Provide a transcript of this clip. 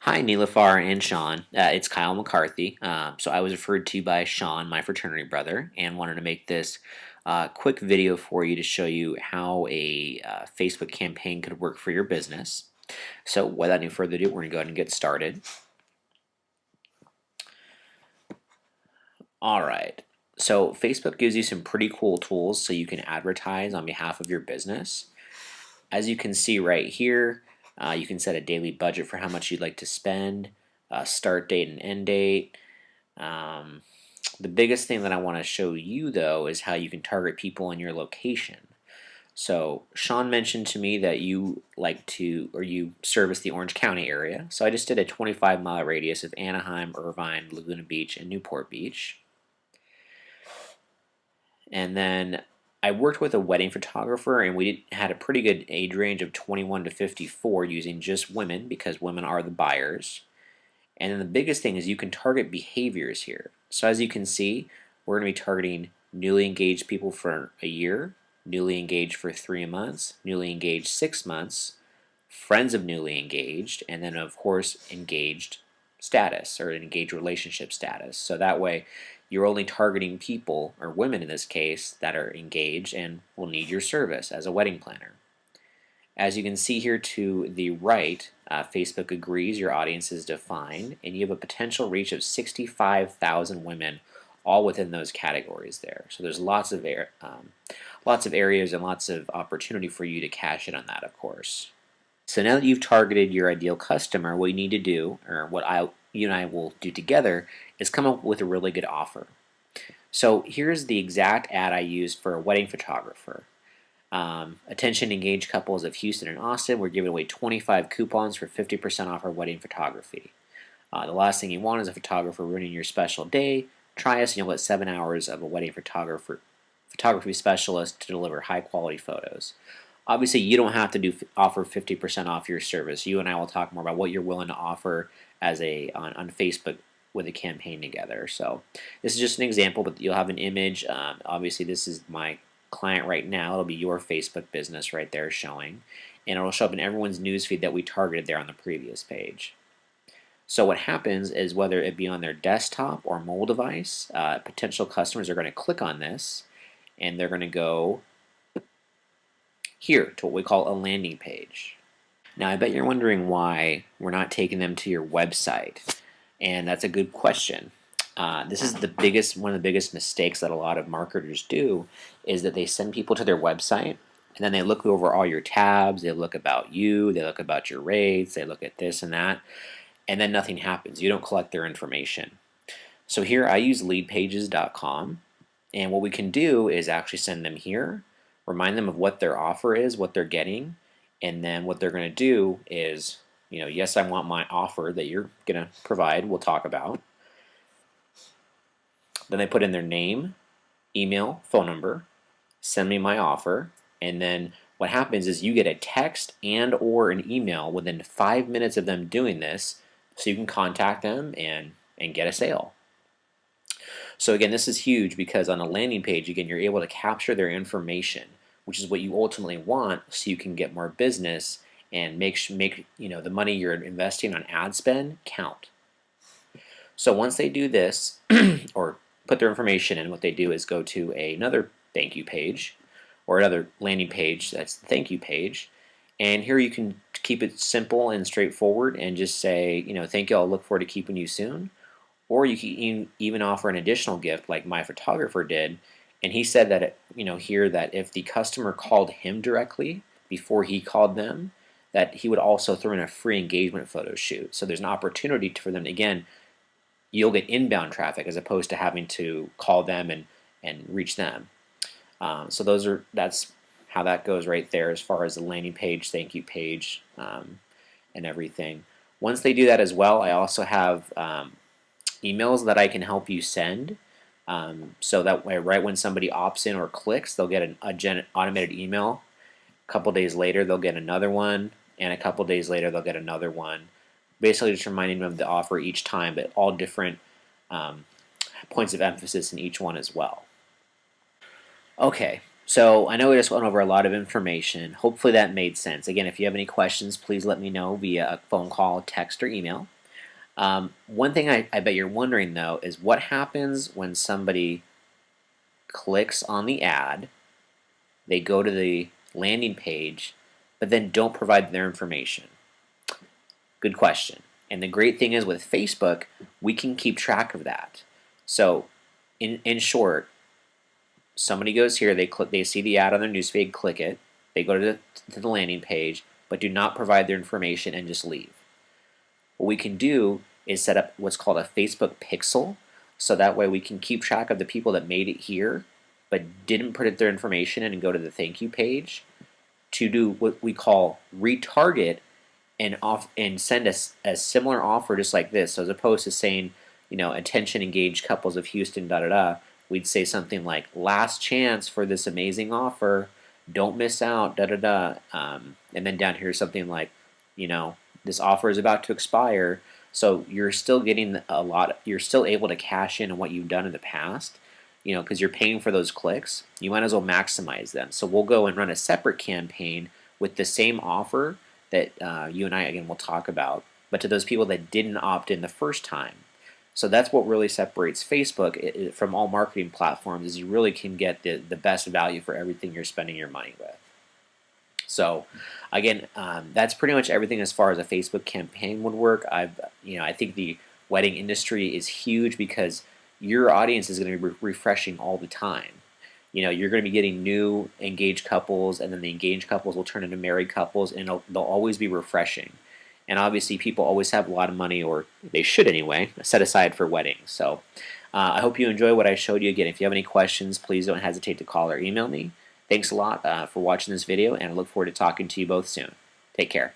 Hi, Neelafar and Sean. It's Kyle McCarthy. So I was referred to by Sean, my fraternity brother, and wanted to make this quick video for you to show you how a Facebook campaign could work for your business. So without any further ado, we're going to go ahead and get started. All right. So Facebook gives you some pretty cool tools so you can advertise on behalf of your business. As you can see right here, you can set a daily budget for how much you'd like to spend, start date and end date. Um, the biggest thing that I want to show you though is how you can target people in your location. So Sean mentioned to me that you like to, or you service the Orange County area. So I just did a 25-mile radius of Anaheim, Irvine, Laguna Beach, and Newport Beach. And then I worked with a wedding photographer, and we had a pretty good age range of 21 to 54 using just women because women are the buyers. And then the biggest thing is you can target behaviors here. So as you can see, we're going to be targeting newly engaged people for a year, newly engaged for 3 months, newly engaged 6 months, friends of newly engaged, and then of course engaged status or engaged relationship status. So that way you're only targeting people, or women in this case, that are engaged and will need your service as a wedding planner. As you can see here to the right, Facebook agrees your audience is defined, and you have a potential reach of 65,000 women, all within those categories there. So there's lots of areas and lots of opportunity for you to cash in on that, of course. So now that you've targeted your ideal customer, what you need to do, or you and I will do together, is come up with a really good offer. So here's the exact ad I used for a wedding photographer. Attention engaged couples of Houston and Austin, we're giving away 25 coupons for 50% off our wedding photography. The last thing you want is a photographer ruining your special day. Try us and you'll get 7 hours of a wedding photography specialist to deliver high quality photos. Obviously, you don't have to offer 50% off your service. You and I will talk more about what you're willing to offer as on Facebook with a campaign together. So this is just an example, but you'll have an image. Obviously, this is my client right now. It'll be your Facebook business right there showing, and it'll show up in everyone's newsfeed that we targeted there on the previous page. So what happens is, whether it be on their desktop or mobile device, potential customers are going to click on this, and they're going to go here to what we call a landing page. Now I bet you're wondering why we're not taking them to your website, and that's a good question. This is one of the biggest mistakes that a lot of marketers do, is that they send people to their website and then they look over all your tabs, they look about you, they look about your rates, they look at this and that, and then nothing happens. You don't collect their information. So here I use leadpages.com, and what we can do is actually send them here, remind them of what their offer is, what they're getting, and then what they're going to do is, yes, I want my offer that you're going to provide, we'll talk about. Then they put in their name, email, phone number, send me my offer, and then what happens is you get a text and or an email within 5 minutes of them doing this, so you can contact them and get a sale. So again, this is huge because on a landing page, again, you're able to capture their information, which is what you ultimately want, so you can get more business and make the money you're investing on ad spend count. So once they do this, or put their information in, what they do is go to another thank you page, or another landing page that's the thank you page, and here you can keep it simple and straightforward and just say, thank you, I'll look forward to keeping you soon. Or you can even offer an additional gift like my photographer did, and he said that here that if the customer called him directly before he called them, that he would also throw in a free engagement photo shoot. So there's an opportunity for them. Again, you'll get inbound traffic as opposed to having to call them and reach them. So that's how that goes right there as far as the landing page, thank you page, and everything. Once they do that as well, I also have emails that I can help you send. So that way, right when somebody opts in or clicks, they'll get an automated email. A couple days later, they'll get another one, and a couple days later, they'll get another one. Basically, just reminding them of the offer each time, but all different points of emphasis in each one as well. Okay, So I know we just went over a lot of information. Hopefully that made sense. Again, if you have any questions, please let me know via a phone call, text, or email. One thing I bet you're wondering though is what happens when somebody clicks on the ad, they go to the landing page, but then don't provide their information. Good question. And the great thing is with Facebook, we can keep track of that. So in short, somebody goes here, they see the ad on their newsfeed, click it, they go to the landing page, but do not provide their information and just leave. What we can do is set up what's called a Facebook pixel, so that way we can keep track of the people that made it here but didn't put their information in and go to the thank you page, to do what we call retarget and send us a similar offer just like this. So as opposed to saying, attention engaged couples of Houston, da da da, we'd say something like, last chance for this amazing offer, don't miss out, da da da. And then down here something like, this offer is about to expire. So you're still getting you're still able to cash in on what you've done in the past, because you're paying for those clicks. You might as well maximize them. So we'll go and run a separate campaign with the same offer that you and I, again, will talk about, but to those people that didn't opt in the first time. So that's what really separates Facebook from all marketing platforms, is you really can get the best value for everything you're spending your money with. So again, that's pretty much everything as far as a Facebook campaign would work. I think the wedding industry is huge because your audience is going to be refreshing all the time. You're going to be getting new engaged couples, and then the engaged couples will turn into married couples, and they'll always be refreshing. And obviously, people always have a lot of money, or they should anyway, set aside for weddings. So I hope you enjoy what I showed you. Again, if you have any questions, please don't hesitate to call or email me. Thanks a lot for watching this video, and I look forward to talking to you both soon. Take care.